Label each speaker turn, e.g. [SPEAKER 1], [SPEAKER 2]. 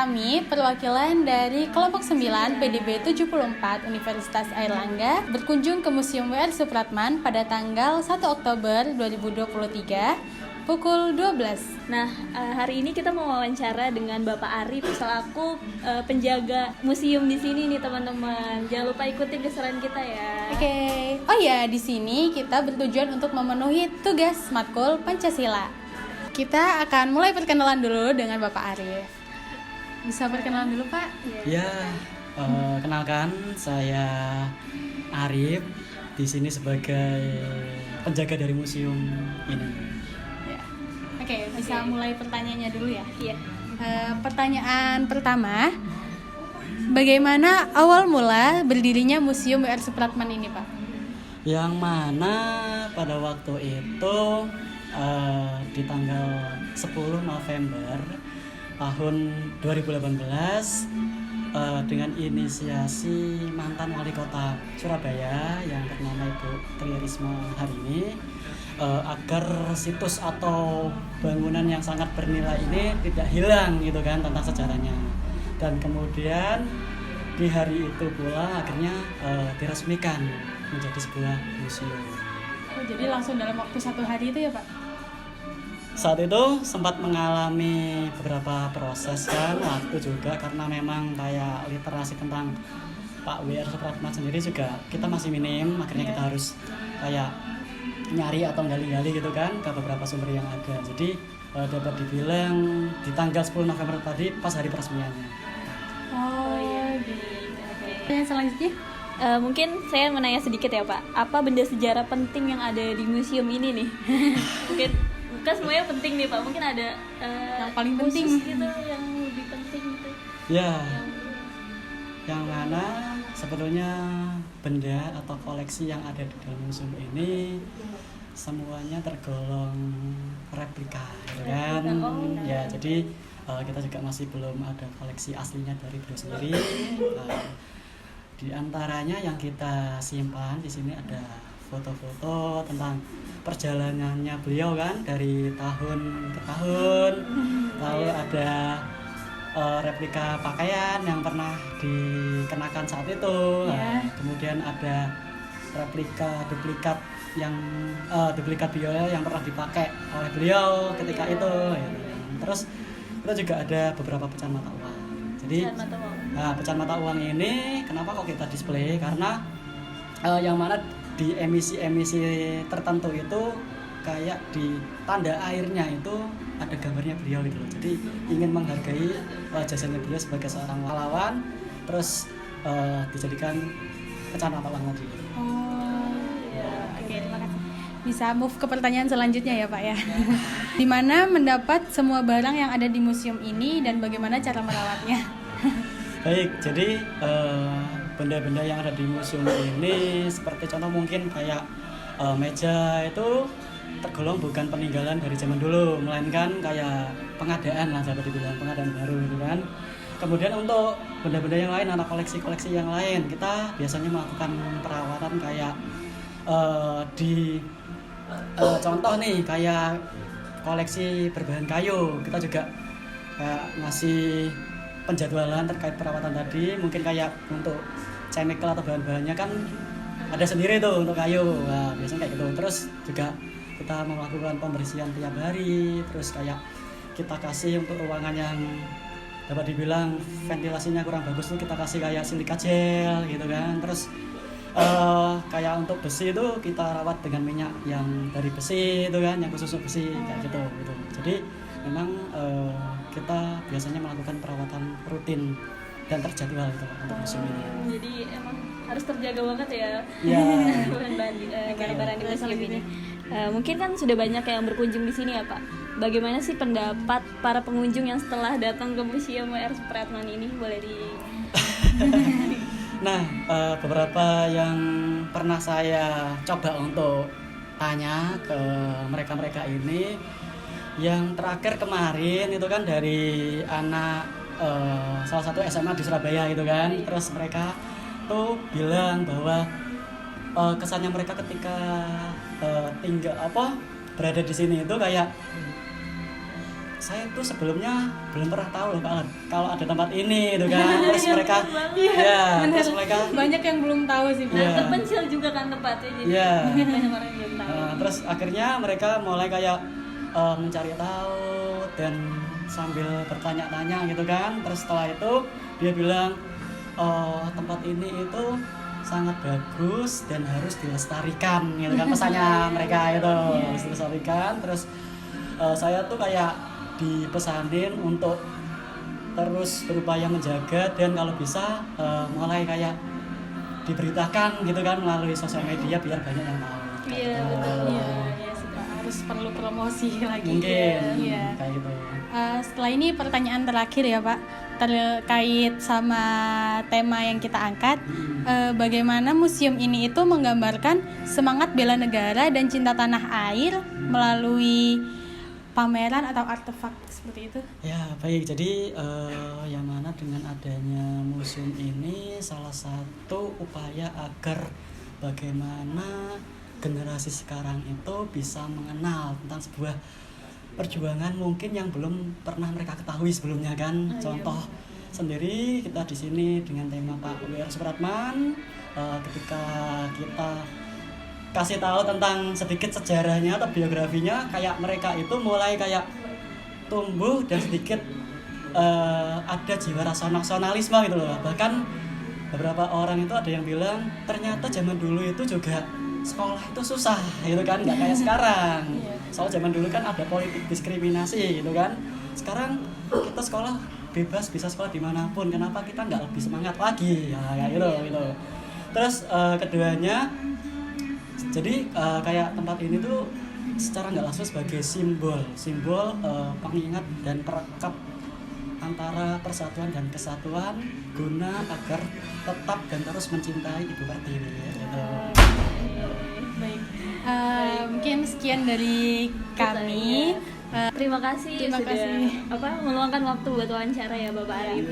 [SPEAKER 1] Kami, perwakilan dari kelompok 9 PDB 74 Universitas Airlangga berkunjung ke Museum W.R. Supratman pada tanggal 1 Oktober 2023 pukul 12.
[SPEAKER 2] Nah, hari ini kita mau wawancara dengan Bapak Arif selaku penjaga museum di sini nih teman-teman. Jangan lupa ikutin keseruan kita ya.
[SPEAKER 1] Oke. Oh ya, di sini kita bertujuan untuk memenuhi tugas matkul Pancasila. Kita akan mulai perkenalan dulu dengan Bapak Arif. Bisa perkenalan dulu, Pak?
[SPEAKER 3] Ya, kenalkan saya Arif di sini sebagai penjaga dari museum ini.
[SPEAKER 1] Ya. Oke, bisa mulai pertanyaannya dulu ya.
[SPEAKER 2] Iya.
[SPEAKER 1] Pertanyaan pertama, bagaimana awal mula berdirinya Museum W.R. Supratman ini, Pak?
[SPEAKER 3] Yang mana pada waktu itu di tanggal 10 November tahun 2018 dengan inisiasi mantan wali kota Surabaya yang bernama Ibu Tri Risma hari ini agar situs atau bangunan yang sangat bernilai ini tidak hilang gitu kan tentang sejarahnya, dan kemudian di hari itu pula akhirnya diresmikan menjadi sebuah museum.
[SPEAKER 1] Oh, jadi langsung dalam waktu 1 hari itu ya, Pak?
[SPEAKER 3] Saat itu sempat mengalami beberapa proses kan waktu juga, karena memang kayak literasi tentang Pak W.R. Supratman sendiri juga kita masih minim, akhirnya kita harus kayak nyari atau gali-gali gitu kan ke beberapa sumber yang ada. Jadi dapat dibilang di tanggal 10 November tadi pas hari peresmiannya.
[SPEAKER 1] Oh iya, gitu. Yang selanjutnya?
[SPEAKER 2] Mungkin saya menanya sedikit ya Pak, apa benda sejarah penting yang ada di museum ini nih? Mungkin kan semuanya penting nih Pak, mungkin ada
[SPEAKER 1] yang paling penting
[SPEAKER 2] gitu, yang lebih penting gitu.
[SPEAKER 3] Ya, yang mana sebetulnya benda atau koleksi yang ada di dalam museum ini semuanya tergolong replika, gitu kan? Ya, jadi kita juga masih belum ada koleksi aslinya dari beliau sendiri. Di antaranya yang kita simpan di sini ada foto-foto tentang perjalanannya beliau kan dari tahun ke tahun, lalu ada replika pakaian yang pernah dikenakan saat itu, kemudian ada replika duplikat beliau yang pernah dipakai oleh beliau ketika itu, terus kita juga ada beberapa pecahan mata uang. Jadi pecahan mata uang ini kenapa kok kita display, karena yang mana di emisi-emisi tertentu itu kayak di tanda airnya itu ada gambarnya beliau gitu loh. Jadi ingin menghargai jasanya beliau sebagai seorang pahlawan, terus dijadikan pecahan mata uang tadi.
[SPEAKER 1] Oke, terima kasih. Bisa move ke pertanyaan selanjutnya ya Pak ya. Di mana mendapat semua barang yang ada di museum ini dan bagaimana cara merawatnya?
[SPEAKER 3] Baik, jadi benda-benda yang ada di museum ini seperti contoh mungkin kayak meja itu tergolong bukan peninggalan dari zaman dulu, melainkan kayak pengadaan lah, dapat dibilang pengadaan baru gitu kan. Kemudian untuk benda-benda yang lain atau koleksi-koleksi yang lain, kita biasanya melakukan perawatan kayak contoh nih kayak koleksi berbahan kayu, kita juga kayak ngasih penjadwalan terkait perawatan tadi, mungkin kayak untuk chemical atau bahan-bahannya kan ada sendiri tuh untuk kayu, nah, biasanya kayak gitu. Terus juga kita melakukan pembersihan tiap hari, terus kayak kita kasih untuk ruangan yang dapat dibilang ventilasinya kurang bagus tuh kita kasih kayak silika gel gitu kan. Terus kayak untuk besi itu kita rawat dengan minyak yang dari besi itu kan, yang khusus besi kayak gitu. Jadi memang kita biasanya melakukan perawatan rutin dan terjadwal gitu untuk museum ini.
[SPEAKER 2] Jadi emang harus terjaga banget ya.
[SPEAKER 3] Iya.
[SPEAKER 2] Barang-barang di museum ini. Mungkin kan sudah banyak yang berkunjung di sini ya Pak. Bagaimana sih pendapat para pengunjung yang setelah datang ke Museum W.R. Supratman ini? Boleh di
[SPEAKER 3] Nah, beberapa yang pernah saya coba untuk tanya ke mereka-mereka ini, yang terakhir kemarin itu kan dari anak salah satu SMA di Surabaya gitu kan. Terus mereka tuh bilang bahwa kesannya mereka ketika berada di sini itu kayak saya tuh sebelumnya belum pernah tahu loh kalau ada tempat ini gitu kan. Terus mereka ya terus mereka
[SPEAKER 1] Banyak yang belum tahu sih, Pak.
[SPEAKER 3] Iya.
[SPEAKER 2] Terpencil juga kan tempatnya, jadi
[SPEAKER 3] Iya.
[SPEAKER 2] mungkin banyak orang yang belum tahu.
[SPEAKER 3] Terus akhirnya mereka mulai kayak mencari tahu dan sambil bertanya-tanya gitu kan. Terus setelah itu dia bilang tempat ini itu sangat bagus dan harus dilestarikan gitu kan, pesannya mereka itu harus dilestarikan. Terus saya tuh kayak dipesanin untuk terus berupaya menjaga dan kalau bisa mulai kayak diberitakan gitu kan melalui sosial media biar banyak yang tahu.
[SPEAKER 2] Iya,
[SPEAKER 3] Gitu.
[SPEAKER 2] betul.
[SPEAKER 1] Iya sih, Pak. Harus perlu promosi lagi.
[SPEAKER 3] Mungkin
[SPEAKER 1] Iya.
[SPEAKER 3] kayak gitu.
[SPEAKER 1] Setelah ini pertanyaan terakhir ya, Pak, terkait sama tema yang kita angkat. Bagaimana museum ini itu menggambarkan semangat bela negara dan cinta tanah air melalui pameran atau artefak seperti itu?
[SPEAKER 3] Ya baik, jadi yang mana dengan adanya museum ini salah satu upaya agar bagaimana generasi sekarang itu bisa mengenal tentang sebuah perjuangan mungkin yang belum pernah mereka ketahui sebelumnya kan. Contoh sendiri kita di sini dengan tema Pak W.R. Supratman, ketika kita kasih tahu tentang sedikit sejarahnya atau biografinya, kayak mereka itu mulai kayak tumbuh dan sedikit ada jiwa rasa nasionalisme gitu loh. Bahkan beberapa orang itu ada yang bilang ternyata zaman dulu itu juga sekolah itu susah gitu kan, nggak kayak sekarang. Soal zaman dulu kan ada politik diskriminasi gitu kan. Sekarang kita sekolah bebas, bisa sekolah dimanapun. Kenapa kita nggak lebih semangat lagi? Ya kayak gitu. Terus keduanya, jadi kayak tempat ini tuh secara nggak langsung sebagai simbol pengingat dan perekat antara persatuan dan kesatuan guna agar tetap dan terus mencintai Ibu Pertiwi gitu.
[SPEAKER 1] Baik. Mungkin sekian dari kami.
[SPEAKER 2] Terima kasih
[SPEAKER 1] Terima
[SPEAKER 2] sudah
[SPEAKER 1] kasih.
[SPEAKER 2] meluangkan waktu buat wawancara ya Bapak Arif.